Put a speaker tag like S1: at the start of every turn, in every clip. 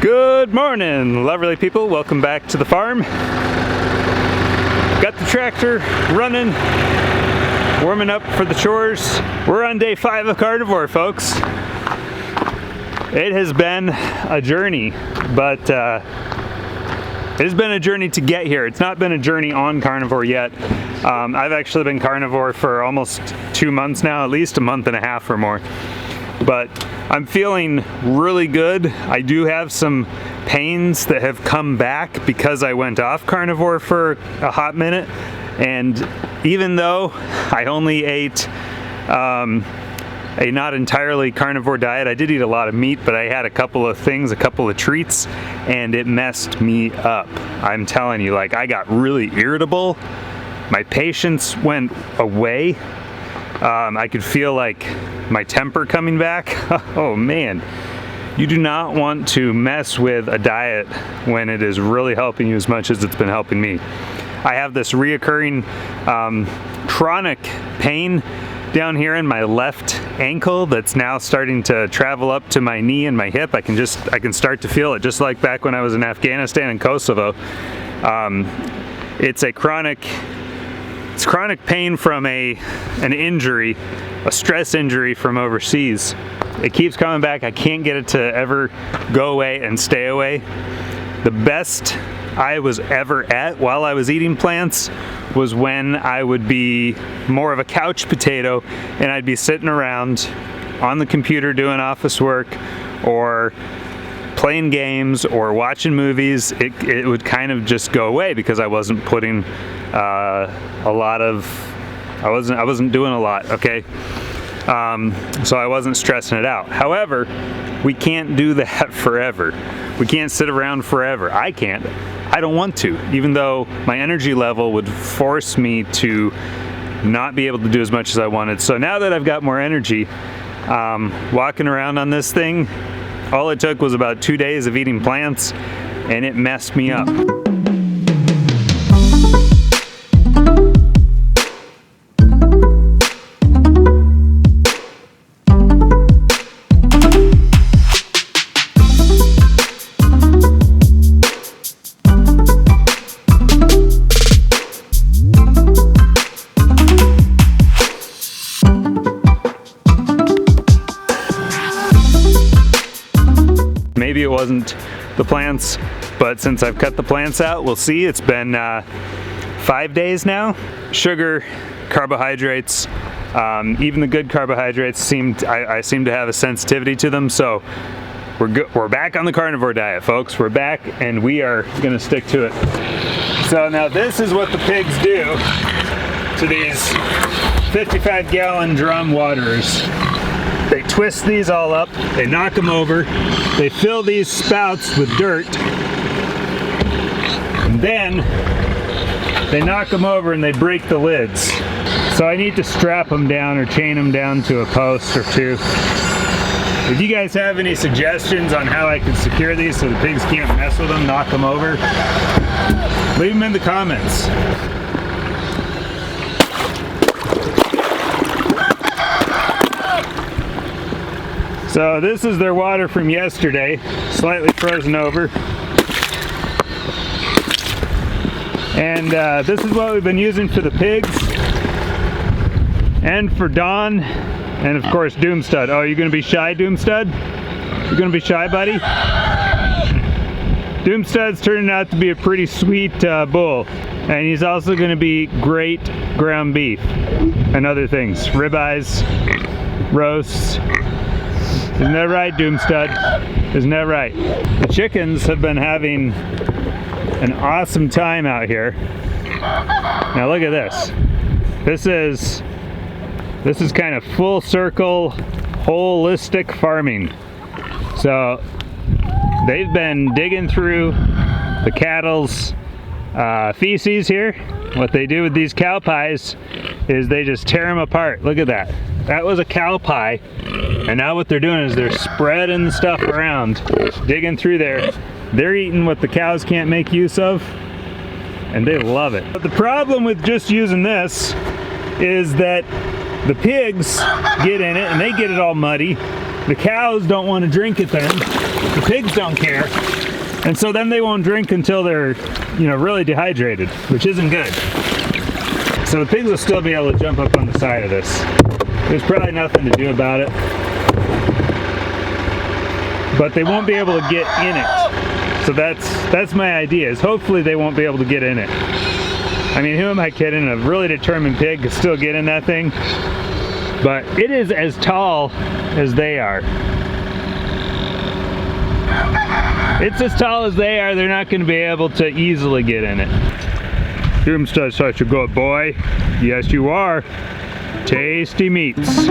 S1: Good morning, lovely people. Welcome back to the farm. Got the tractor running, warming up for the chores. We're on day 5 of carnivore, folks. It has been a journey, but it has been a journey to get here. It's not been a journey on carnivore yet. I've actually been carnivore for almost 2 months now, at least a month and a half or more. But I'm feeling really good. I do have some pains that have come back because I went off carnivore for a hot minute. And even though I only ate a not entirely carnivore diet, I did eat a lot of meat, but I had a couple of things, a couple of treats, and it messed me up. I'm telling you, like, I got really irritable. My patience went away. I could feel like my temper coming back. Oh man, you do not want to mess with a diet when it is really helping you as much as it's been helping me. I have this reoccurring chronic pain down here in my left ankle that's now starting to travel up to my knee and my hip. I can start to feel it, just like back when I was in Afghanistan and Kosovo. It's chronic pain from an injury, a stress injury from overseas. It keeps coming back. I can't get it to ever go away and stay away. The best I was ever at while I was eating plants was when I would be more of a couch potato and I'd be sitting around on the computer doing office work or playing games or watching movies. It would kind of just go away because I wasn't putting I wasn't doing a lot, okay? So I wasn't stressing it out. However, we can't do that forever. We can't sit around forever. I can't. I don't want to, even though my energy level would force me to not be able to do as much as I wanted. So now that I've got more energy, walking around on this thing, all it took was about 2 days of eating plants and it messed me up. Maybe it wasn't the plants, but since I've cut the plants out, we'll see. It's been 5 days now. Sugar, carbohydrates, even the good carbohydrates I seem to have a sensitivity to them. So we're back on the carnivore diet, folks. We're back and we are gonna stick to it. So now this is what the pigs do to these 55-gallon drum waterers. They twist these all up, they knock them over, they fill these spouts with dirt, and then they knock them over and they break the lids. So I need to strap them down or chain them down to a post or two. If you guys have any suggestions on how I can secure these so the pigs can't mess with them, knock them over, leave them in the comments. So this is their water from yesterday, slightly frozen over. And this is what we've been using for the pigs and for Dawn, and of course Doomstud. Oh, you gonna be shy, Doomstud? You gonna be shy, buddy? Doomstud's turning out to be a pretty sweet bull, and he's also gonna be great ground beef and other things, ribeyes, roasts. Isn't that right, Doomstud? Isn't that right? The chickens have been having an awesome time out here. Now look at this. This is kind of full circle, holistic farming. So they've been digging through the cattle's feces here. What they do with these cow pies is they just tear them apart. Look at that. That was a cow pie, and now what they're doing is they're spreading the stuff around, digging through there. They're eating what the cows can't make use of, and they love it. But the problem with just using this is that the pigs get in it and they get it all muddy. The cows don't want to drink it then, The pigs don't care. And so then they won't drink until they're, you know, really dehydrated, which isn't good. So the pigs will still be able to jump up on the side of this. There's probably nothing to do about it. But they won't be able to get in it. So that's my idea, is hopefully they won't be able to get in it. I mean, who am I kidding? A really determined pig could still get in that thing. But it is as tall as they are. It's as tall as they are, they're not going to be able to easily get in it. You're such a good boy. Yes, you are. Tasty meats.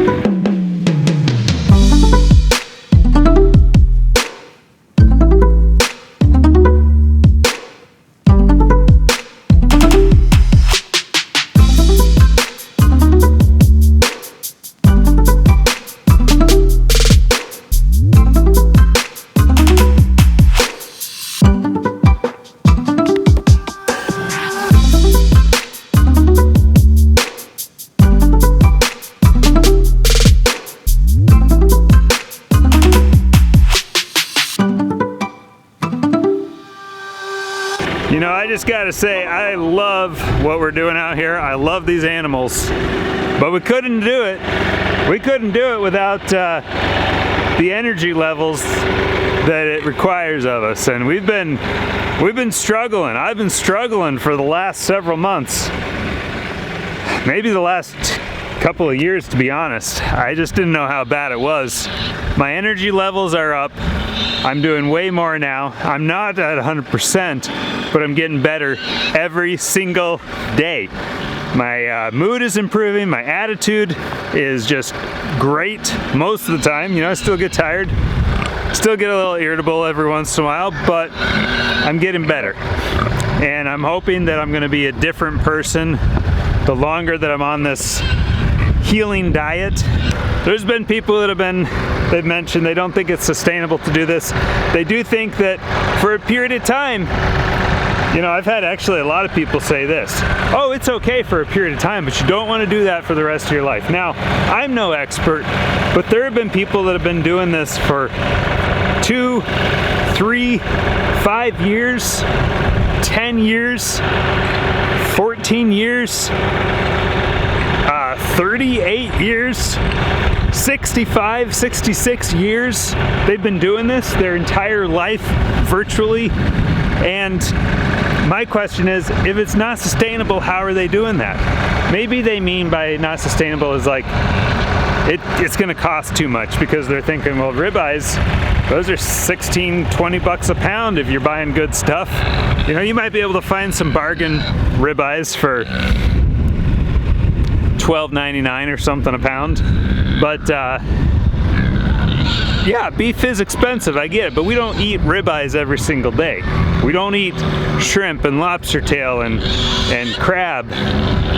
S1: You know, I just gotta say, I love what we're doing out here. I love these animals, but we couldn't do it. We couldn't do it without the energy levels that it requires of us. And we've been struggling. I've been struggling for the last several months. Maybe the last couple of years, to be honest. I just didn't know how bad it was. My energy levels are up. I'm doing way more now. I'm not at 100%, but I'm getting better every single day. My mood is improving, my attitude is just great most of the time. You know, I still get tired, still get a little irritable every once in a while, but I'm getting better. And I'm hoping that I'm gonna be a different person the longer that I'm on this healing diet. There's been people that they've mentioned they don't think it's sustainable to do this. They do think that for a period of time, you know, I've had actually a lot of people say this, oh, it's okay for a period of time, but you don't want to do that for the rest of your life. Now, I'm no expert, but there have been people that have been doing this for 2, 3, 5 years, 10 years, 14 years, 38 years, 65, 66 years. They've been doing this their entire life virtually. And my question is, if it's not sustainable, how are they doing that? Maybe they mean by not sustainable is like, it's gonna cost too much, because they're thinking, well, ribeyes, those are 16, 20 bucks a pound if you're buying good stuff. You know, you might be able to find some bargain ribeyes for $12.99 or something a pound, but yeah, beef is expensive, I get it, but we don't eat ribeyes every single day. We don't eat shrimp and lobster tail and crab.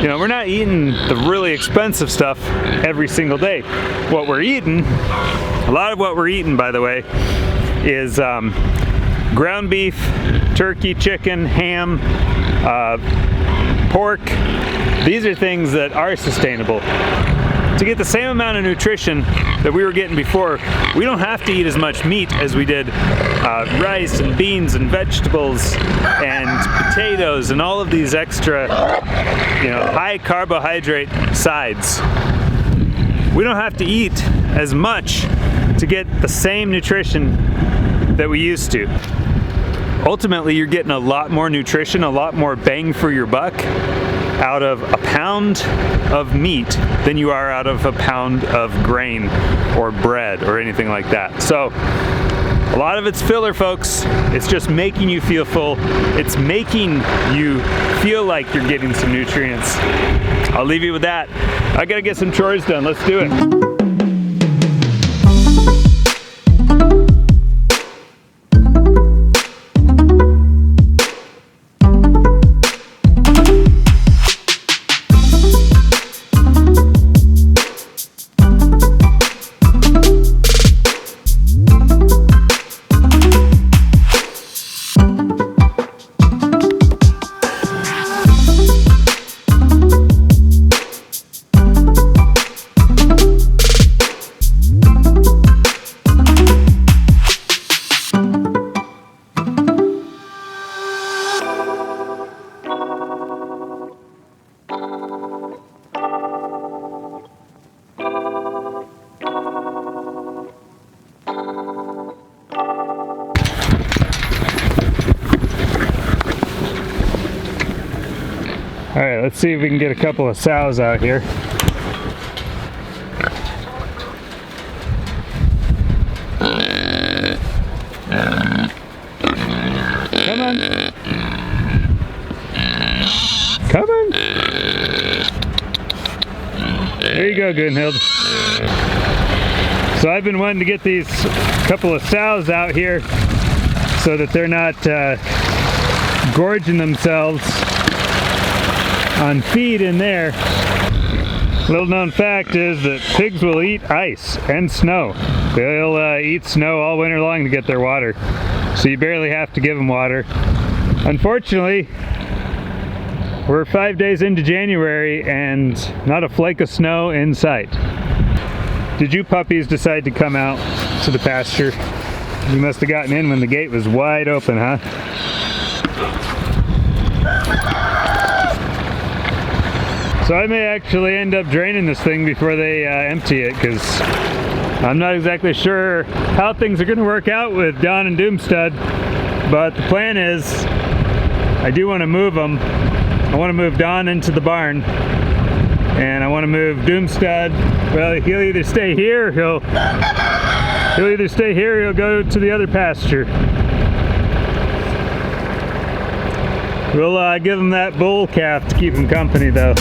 S1: You know, we're not eating the really expensive stuff every single day. What we're eating, a lot of what we're eating, by the way, is ground beef, turkey, chicken, ham, pork. These are things that are sustainable. To get the same amount of nutrition that we were getting before, we don't have to eat as much meat as we did rice and beans and vegetables and potatoes and all of these extra, you know, high carbohydrate sides. We don't have to eat as much to get the same nutrition that we used to. Ultimately, you're getting a lot more nutrition, a lot more bang for your buck out of a pound of meat than you are out of a pound of grain or bread or anything like that. So a lot of it's filler, folks. It's just making you feel full. It's making you feel like you're getting some nutrients. I'll leave you with that. I gotta get some chores done. Let's do it. All right, let's see if we can get a couple of sows out here. Come on. Come on. There you go, Gunhild. So I've been wanting to get these couple of sows out here so that they're not gorging themselves on feed in there. Little known fact is that pigs will eat ice and snow. They'll eat snow all winter long to get their water. So you barely have to give them water. Unfortunately, we're 5 days into January and not a flake of snow in sight. Did you puppies decide to come out to the pasture? You must have gotten in when the gate was wide open, huh? So I may actually end up draining this thing before they empty it, because I'm not exactly sure how things are going to work out with Dawn and Doomstud, but the plan is I do want to move them. I want to move Dawn into the barn, and I want to move Doomstud. Well, he'll either stay here, or he'll either stay here or he'll go to the other pasture. We'll give him that bull calf to keep him company though.